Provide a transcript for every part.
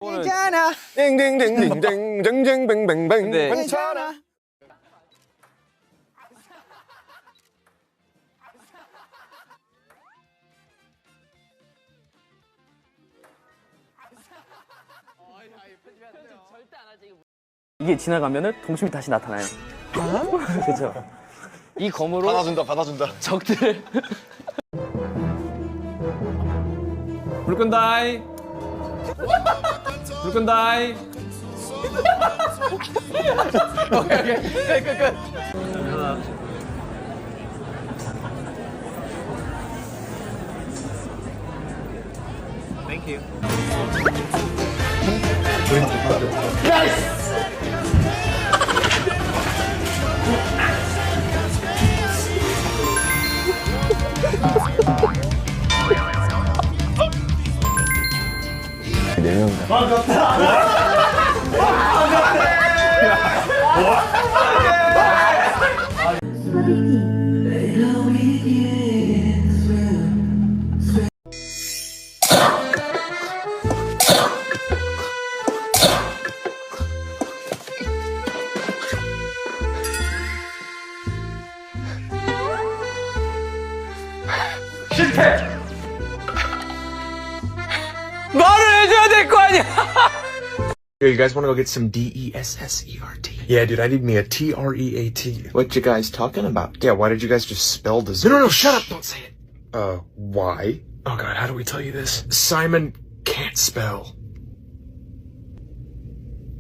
괜찮아. 땡땡땡땡땡땡땡뱅뱅뱅 괜찮아. 이게 지나가면은 동심이 다시 나타나요. 그렇죠. 이 검으로 받아준다 적들 불 끈다이. 불 끈다이. 오케이 끝. 말을 해줘야 될 거 아니야. Here, you guys want to go get some D-E-S-S-E-R-T? Yeah, dude, I need me a T-R-E-A-T. What you guys talking about? Yeah, why did you guys just spell dessert? No, shut up! Don't say it. Why? Oh god, how do we tell you this? Simon can't spell.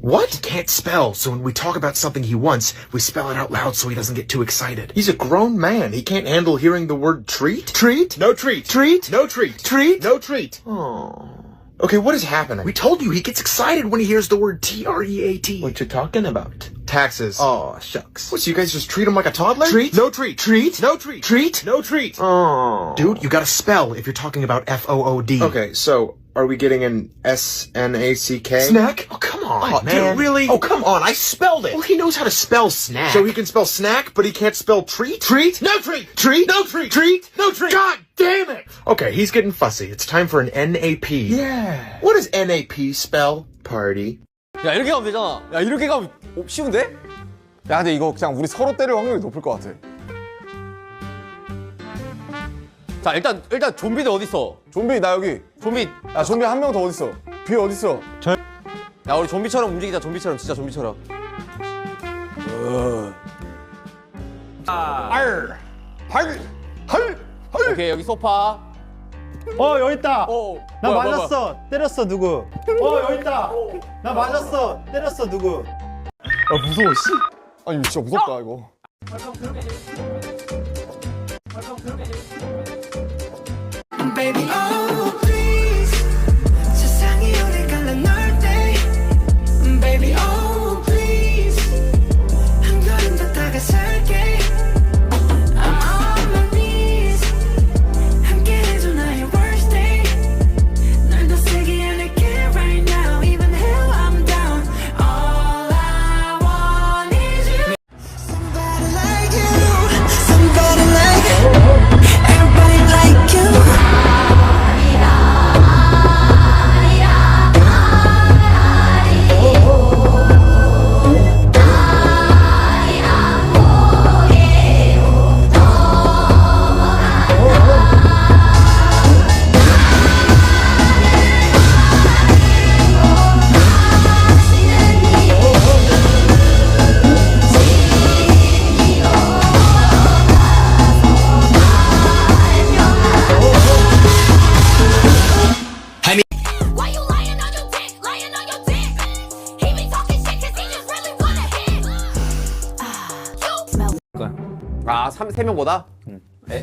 What? He can't spell, so when we talk about something he wants, we spell it out loud so he doesn't get too excited. He's a grown man. He can't handle hearing the word treat? Treat? No treat. Treat? No treat. Treat? No treat. Oh. Okay, what is happening? We told you he gets excited when he hears the word T-R-E-A-T. What you talking about? Taxes. Oh, shucks. What, so you guys just treat him like a toddler? Treat? No treat. Treat? No treat. Treat? No treat. Oh. Dude, you gotta spell if you're talking about F-O-O-D. Okay, so are we getting an S-N-A-C-K? Snack? Oh, come on, man. Dude, really? Oh, come on, I spelled it. Well, he knows how to spell snack. So he can spell snack, but he can't spell treat? Treat? No treat! Treat? No treat! Treat? No treat! God damn it! Okay, he's getting fussy. It's time for an N-A-P. Yeah. What does N-A-P spell? Party. 야 이렇게 가면 되잖아. 야 이렇게 가면 쉬운데? 야 근데 이거 그냥 우리 서로 때릴 확률이 높을 것 같아. 자 일단 좀비들 어디 있어? 좀비 나 여기. 좀비. 야 좀비 한 명 더 어디 있어? 뒤에 어디 있어? 야 우리 좀비처럼 움직이자. 좀비처럼 진짜 좀비처럼. 오케이 여기 소파. 여기 있다. 나 뭐야, 맞았어. 뭐야. 때렸어 누구? 여기 있다. 나 맞았어. 때렸어 누구? 아 무서워 씨. 아니 진짜 무섭다 이거. Baby, oh please 세상이 오래 갈라 널 때 Baby, oh please 한 걸음 더 다가설게 I'm on my knees 함께 해줘 나의 worst day 널 더 세게 안을게 right now Even hell I'm down All I want is you Somebody like you Somebody like Everybody like you Why you lying on your dick? Lying on your dick. He be talking shit 'cause he just really wanna hit. 아 3명보다?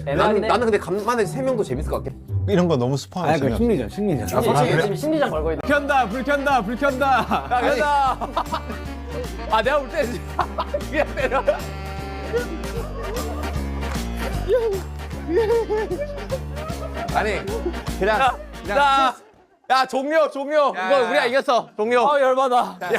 나는 근데 간만에 3명도 재밌을 것 같긴. 이런 거 너무 습하네. 그 심리전. 지금 심리전 걸고 있다. 불 켠다. 야 간다. 아 내가 볼 때 그냥 때려. 아니 그냥 야 종료 이거 우리가 이겼어 종료. 아 열받아. 야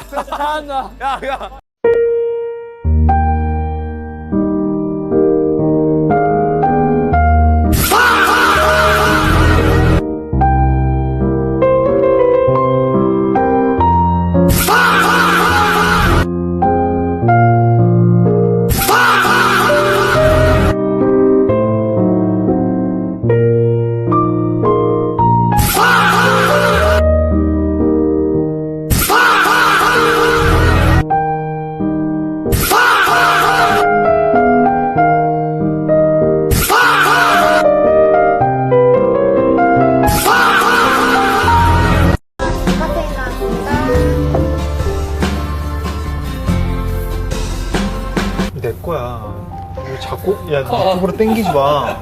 자꾸 야 이쪽으로 당기지 마.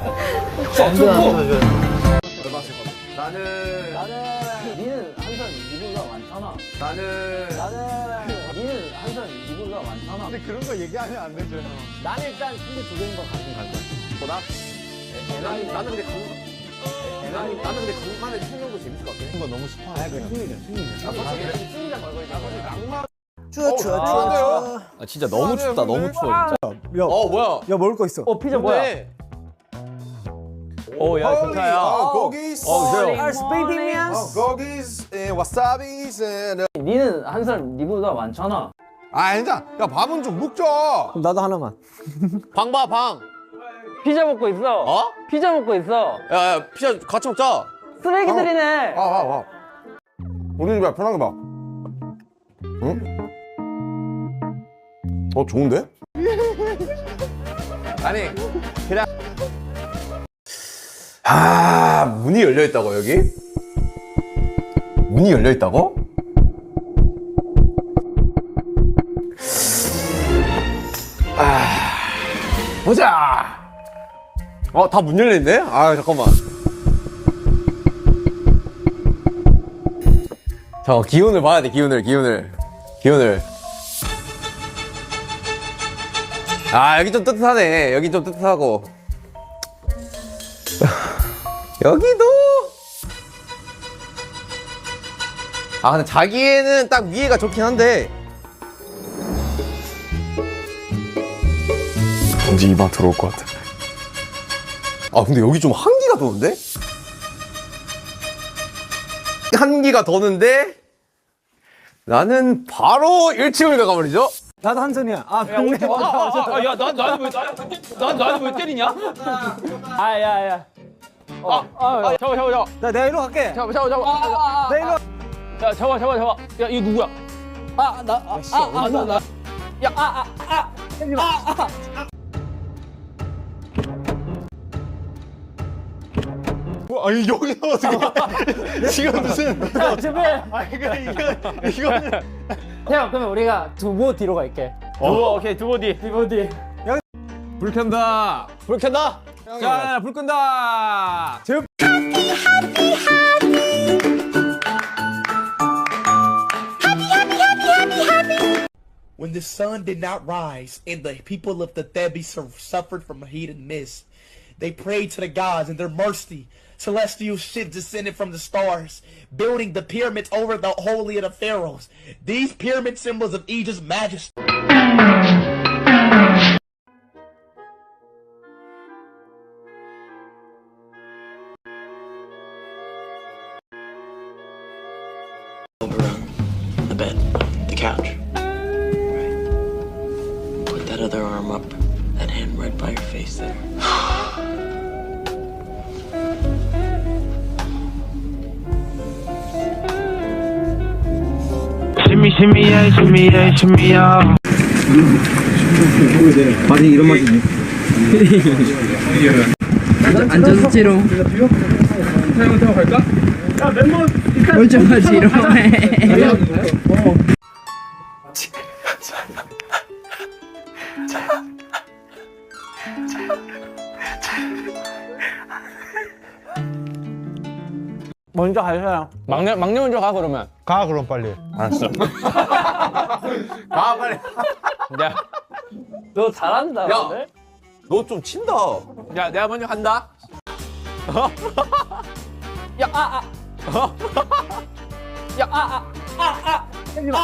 안돼 안돼. 니는 항상 니보다 많잖아. 니는 항상 니보다 많잖아. 근데 그런 거 얘기하면 안 되죠. 나는 일단 침대 두 개인 거 가지고 갈 거야. 나는 근데 간만에 챙겨온 거 재밌을 것 같아. 이거 너무 습하. 승리자 걸고 있다. 추워. 아 진짜 너무 춥다. 너무 추워 진짜. 야, 뭐야? 야 먹을 거 있어. 피자 뭐야? 야 좋다야. 고기스. 고기스 and wasabi's and. 니는 항상 니보다 많잖아. 아 진짜. 야 밥은 좀 먹자. 그럼 나도 하나만. 방 봐 방. 피자 먹고 있어. 어? 피자 먹고 있어. 야 피자 같이 먹자. 쓰레기들이네. 와. 우리 집에 편하게 봐. 응? 좋은데? 아니 그냥. 문이 열려 있다고 여기? 문이 열려 있다고? 보자. 다 문 열려 있네? 잠깐만. 잠깐 기운을 봐야 돼. 기운을. 여기 좀 뜨뜻하네. 여기 좀 뜨뜻하고. 여기도. 근데 자기애는 딱 위에가 좋긴 한데. 왠지 이마 들어올 것 같아. 근데 여기 좀 한기가 도는데? 한기가 도는데 나는 바로 1층을 가가 말이죠. 나도 한선이야. 나는 왜 때리냐? 야. 잡아. 나 내가 이리로 갈게. 잡아. 내가 이리로. 야, 잡아. 야, 이거 누구야? 아니 여기서 어떻게? 지금 무슨? 제발. 이거는. 형, 그러면 우리가 두보 뒤로 갈게. 오케이, 두보 뒤. 불 켠다. 불 켠다. 자, 불 끈다. When the sun did not rise and the people of the Thebi suffered from heat and mist, they prayed to the gods and their mercy. Celestial ships descended from the stars, building the pyramids over the holy of the pharaohs. These pyramid symbols of Egypt's majesty. Over on the bed, the couch. Right. Put that other arm up, that hand right by your face there. Shimmy, shimmy, yeah, shimmy, yeah, shimmy, yeah. 맛이 이런 맛이네. 앉아서 찌롱. 사용부터 갈까? 멀쩡하지 이러네. 먼저 갈 사람. 막내 먼저 가 그러면. 가 그럼 빨리. 알았어. 가 빨리. 야, 너 잘한다. 야. 근데? 너 좀 친다. 야, 내가 먼저 간다. 야, 야, 하지 마.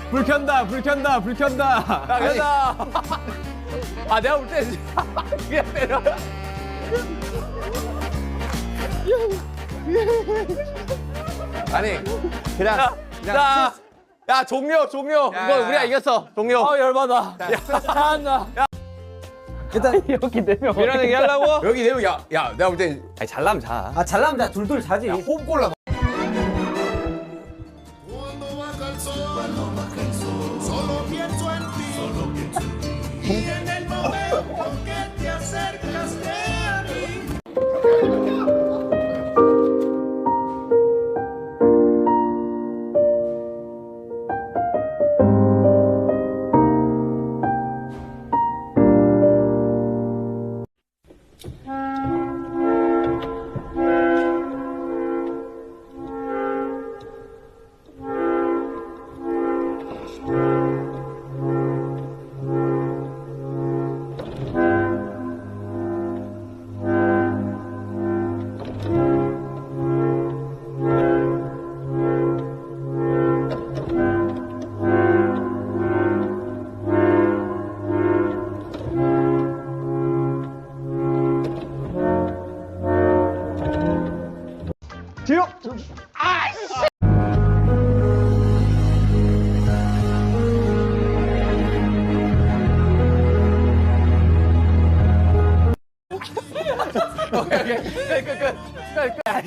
불 켠다. 야, 간다. 내가 볼 때 그냥 때려. 아니, 그냥. 야, 종료. 이거 우리가 이겼어. 종료. 열받아. 잘한다. 일단 여기 4명. 이런 얘기 하려고? 여기 내면 야, 내가 볼 때 잘나면 자. 잘나면 나 둘둘 자지. 홈골라. Solo pienso en ti. Y en el momento que te acercaste a mí.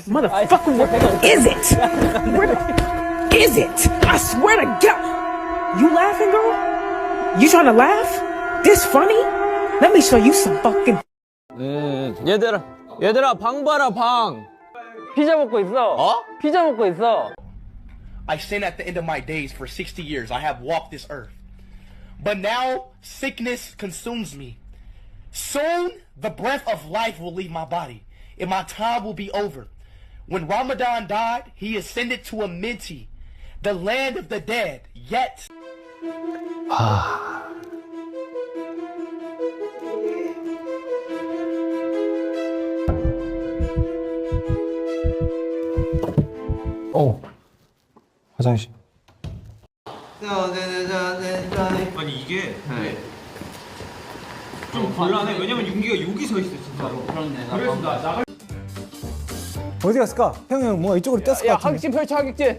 Motherfucker, what Is it? Is it? I swear to God. You laughing, girl? You trying to laugh? This funny? Let me show you some fucking. 얘들아 방 봐라 방. 피자 먹고 있어. 어? 피자 먹고 있어. I sin at the end of my days for 60 years. I have walked this earth. But now sickness consumes me. Soon the breath of life will leave my body and my time will be over. When Ramadan died, he ascended to Amenti, the land of the dead. Yet 화장실. 아니 이게 좀 곤란해. 왜냐면 윤기가 여기 서 있어 진짜로. 그래서 나 나갈. 어디 갔을까? 형이 뭐 이쪽으로 뛰었을 것 같은데. 하객진 펼쳐 하객진.